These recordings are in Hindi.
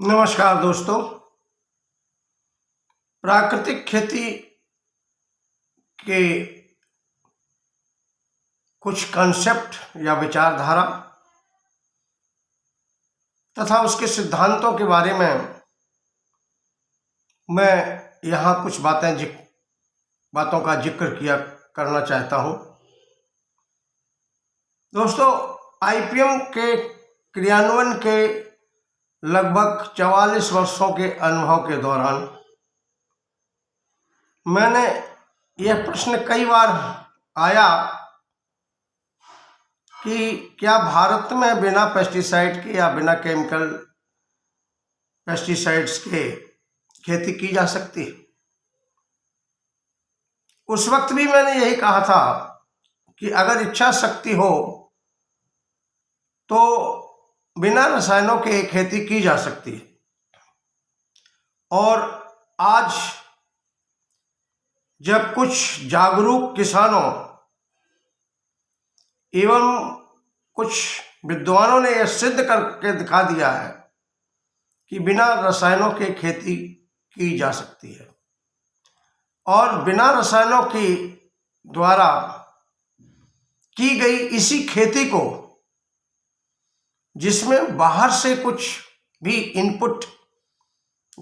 नमस्कार दोस्तों। प्राकृतिक खेती के कुछ कंसेप्ट या विचारधारा तथा उसके सिद्धांतों के बारे में मैं यहाँ कुछ बातों का जिक्र करना चाहता हूँ। दोस्तों, आईपीएम के क्रियान्वयन के लगभग 44 वर्षों के अनुभव के दौरान मैंने यह प्रश्न कई बार आया कि क्या भारत में बिना पेस्टिसाइड के या बिना केमिकल पेस्टिसाइड्स के खेती की जा सकती है। उस वक्त भी मैंने यही कहा था कि अगर इच्छा शक्ति हो तो बिना रसायनों के खेती की जा सकती है। और आज जब कुछ जागरूक किसानों एवं कुछ विद्वानों ने यह सिद्ध करके दिखा दिया है कि बिना रसायनों के खेती की जा सकती है और बिना रसायनों के द्वारा की गई इसी खेती को, जिसमें बाहर से कुछ भी इनपुट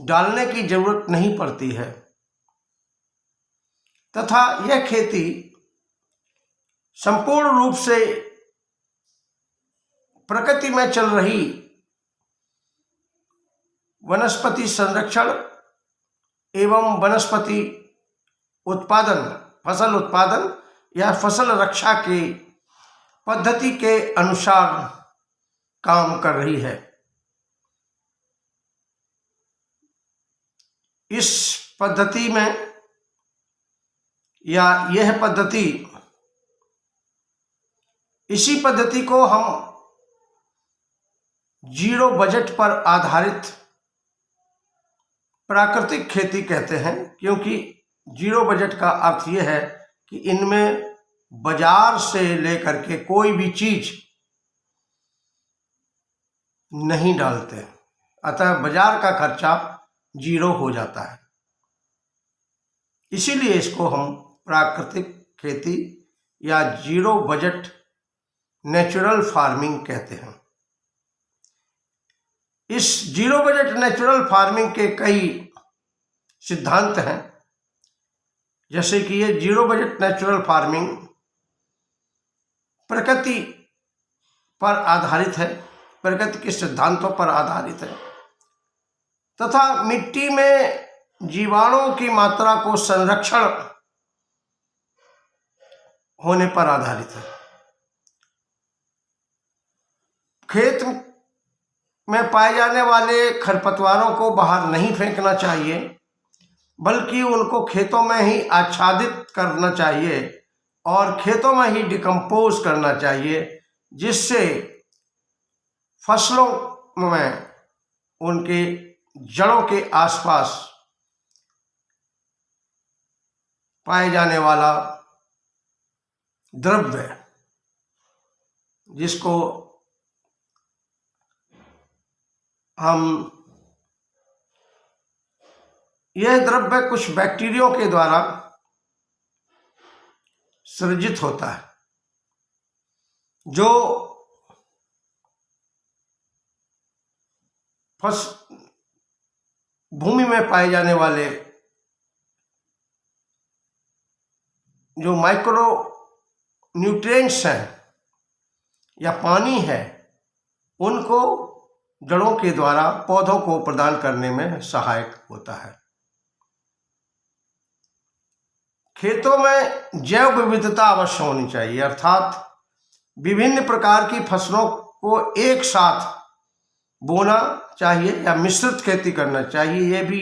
डालने की जरूरत नहीं पड़ती है, तथा यह खेती संपूर्ण रूप से प्रकृति में चल रही वनस्पति संरक्षण एवं वनस्पति उत्पादन, फसल उत्पादन या फसल रक्षा की पद्धति के अनुसार काम कर रही है। इस पद्धति में या यह पद्धति, इसी पद्धति को हम जीरो बजट पर आधारित प्राकृतिक खेती कहते हैं, क्योंकि जीरो बजट का अर्थ यह है कि इनमें बाजार से लेकर के कोई भी चीज नहीं डालते, अतः बाजार का खर्चा जीरो हो जाता है। इसीलिए इसको हम प्राकृतिक खेती या जीरो बजट नेचुरल फार्मिंग कहते हैं। इस जीरो बजट नेचुरल फार्मिंग के कई सिद्धांत हैं, जैसे कि ये जीरो बजट नेचुरल फार्मिंग प्रकृति पर आधारित है, प्रकृति के सिद्धांतों पर आधारित है तथा मिट्टी में जीवाणुओं की मात्रा को संरक्षण होने पर आधारित है। खेत में पाए जाने वाले खरपतवारों को बाहर नहीं फेंकना चाहिए, बल्कि उनको खेतों में ही आच्छादित करना चाहिए और खेतों में ही डिकम्पोज करना चाहिए, जिससे फसलों में उनके जड़ों के आसपास पाए जाने वाला द्रव्य, जिसको हम यह द्रव्य कुछ बैक्टीरिया के द्वारा सृजित होता है, जो भूमि में पाए जाने वाले जो माइक्रो न्यूट्रिएंट्स हैं या पानी है, उनको जड़ों के द्वारा पौधों को प्रदान करने में सहायक होता है। खेतों में जैव विविधता अवश्य होनी चाहिए, अर्थात विभिन्न प्रकार की फसलों को एक साथ बोना चाहिए या मिश्रित खेती करना चाहिए। यह भी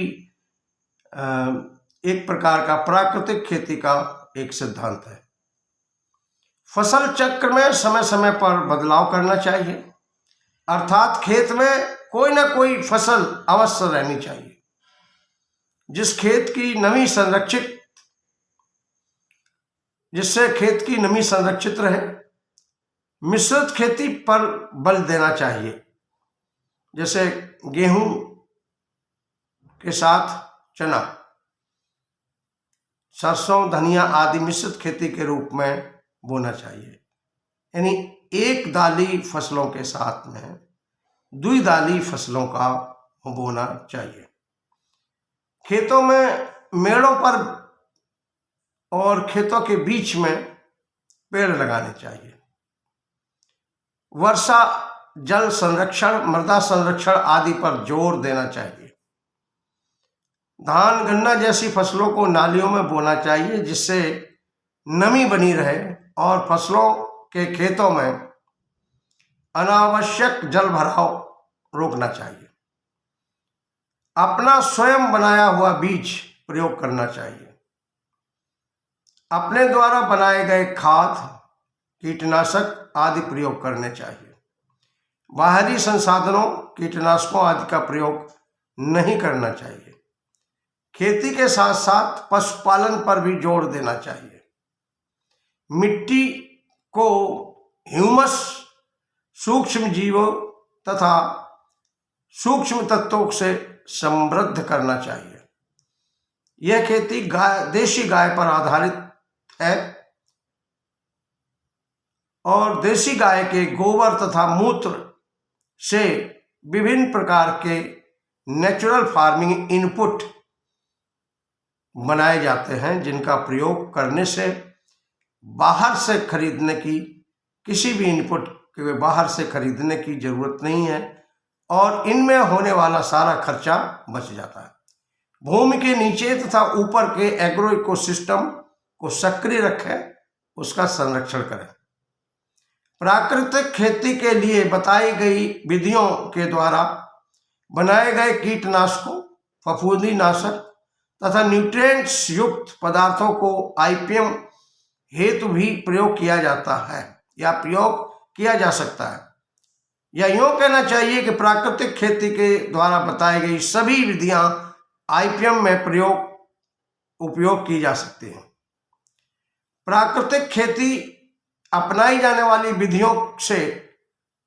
एक प्रकार का प्राकृतिक खेती का एक सिद्धांत है। फसल चक्र में समय समय पर बदलाव करना चाहिए, अर्थात खेत में कोई ना कोई फसल अवश्य रहनी चाहिए, जिससे खेत की नमी संरक्षित रहे। मिश्रित खेती पर बल देना चाहिए, जैसे गेहूं के साथ चना, सरसों, धनिया आदि मिश्रित खेती के रूप में बोना चाहिए। यानी एक दाली फसलों के साथ में द्विदाली फसलों का बोना चाहिए। खेतों में मेड़ों पर और खेतों के बीच में पेड़ लगाने चाहिए। वर्षा जल संरक्षण, मृदा संरक्षण आदि पर जोर देना चाहिए। धान, गन्ना जैसी फसलों को नालियों में बोना चाहिए जिससे नमी बनी रहे और फसलों के खेतों में अनावश्यक जल भराव रोकना चाहिए। अपना स्वयं बनाया हुआ बीज प्रयोग करना चाहिए। अपने द्वारा बनाए गए खाद, कीटनाशक आदि प्रयोग करने चाहिए। बाहरी संसाधनों, कीटनाशकों आदि का प्रयोग नहीं करना चाहिए। खेती के साथ साथ पशुपालन पर भी जोर देना चाहिए। मिट्टी को ह्यूमस, सूक्ष्म जीवों तथा सूक्ष्म तत्वों से समृद्ध करना चाहिए। यह खेती देशी गाय पर आधारित है और देशी गाय के गोबर तथा मूत्र से विभिन्न प्रकार के नेचुरल फार्मिंग इनपुट बनाए जाते हैं जिनका प्रयोग करने से बाहर से खरीदने की, किसी भी इनपुट के बाहर से खरीदने की जरूरत नहीं है और इनमें होने वाला सारा खर्चा बच जाता है। भूमि के नीचे तथा ऊपर के एग्रो इकोसिस्टम को सक्रिय रखें, उसका संरक्षण करें। प्राकृतिक खेती के लिए बताई गई विधियों के द्वारा बनाए गए कीटनाशकों, फफूंदीनाशक तथा न्यूट्रिएंट्स युक्त पदार्थों को आईपीएम हेतु भी प्रयोग किया जाता है या प्रयोग किया जा सकता है। या यूं कहना चाहिए कि प्राकृतिक खेती के द्वारा बताई गई सभी विधियां आईपीएम में उपयोग की जा सकती हैं। प्राकृतिक खेती अपनाई जाने वाली विधियों से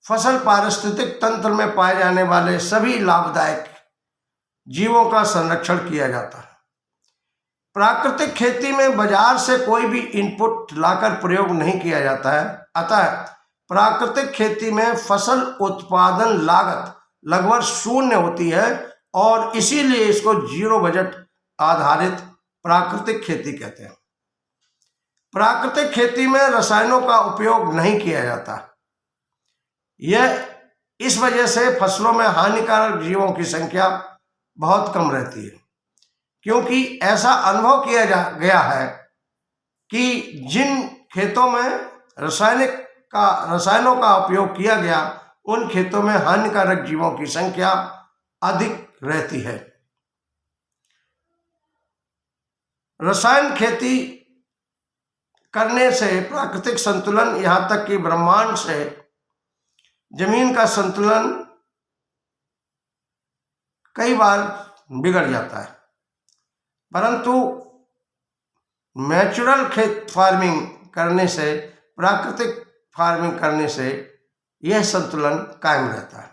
फसल पारिस्थितिक तंत्र में पाए जाने वाले सभी लाभदायक जीवों का संरक्षण किया जाता है। प्राकृतिक खेती में बाजार से कोई भी इनपुट लाकर प्रयोग नहीं किया जाता है, अतः प्राकृतिक खेती में फसल उत्पादन लागत लगभग शून्य होती है और इसीलिए इसको जीरो बजट आधारित प्राकृतिक खेती कहते हैं। प्राकृतिक खेती में रसायनों का उपयोग नहीं किया जाता। यह इस वजह से फसलों में हानिकारक जीवों की संख्या बहुत कम रहती है, क्योंकि ऐसा अनुभव किया गया है कि जिन खेतों में रसायनों का उपयोग किया गया उन खेतों में हानिकारक जीवों की संख्या अधिक रहती है। रसायन खेती करने से प्राकृतिक संतुलन, यहां तक कि ब्रह्मांड से जमीन का संतुलन कई बार बिगड़ जाता है, परंतु नेचुरल फार्मिंग करने से, प्राकृतिक फार्मिंग करने से यह संतुलन कायम रहता है।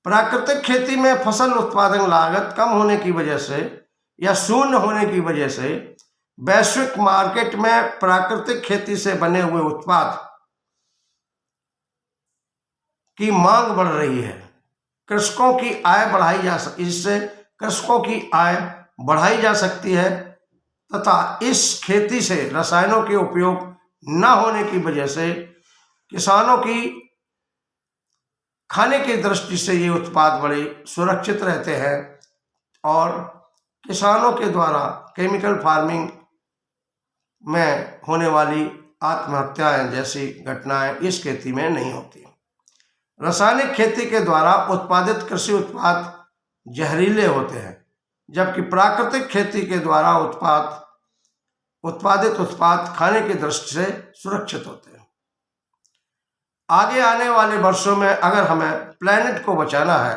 प्राकृतिक खेती में फसल उत्पादन लागत कम होने की वजह से या शून्य होने की वजह से वैश्विक मार्केट में प्राकृतिक खेती से बने हुए उत्पाद की मांग बढ़ रही है। कृषकों की आय इससे कृषकों की आय बढ़ाई जा सकती है तथा इस खेती से रसायनों के उपयोग न होने की वजह से किसानों की खाने की दृष्टि से ये उत्पाद बड़े सुरक्षित रहते हैं और किसानों के द्वारा केमिकल फार्मिंग में होने वाली आत्महत्याएं जैसी घटनाएं इस खेती में नहीं होती। रासायनिक खेती के द्वारा उत्पादित कृषि उत्पाद जहरीले होते हैं, जबकि प्राकृतिक खेती के द्वारा उत्पादित उत्पाद खाने की दृष्टि से सुरक्षित होते हैं। आगे आने वाले वर्षों में अगर हमें प्लेनेट को बचाना है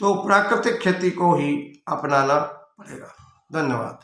तो प्राकृतिक खेती को ही अपनाना पड़ेगा। धन्यवाद।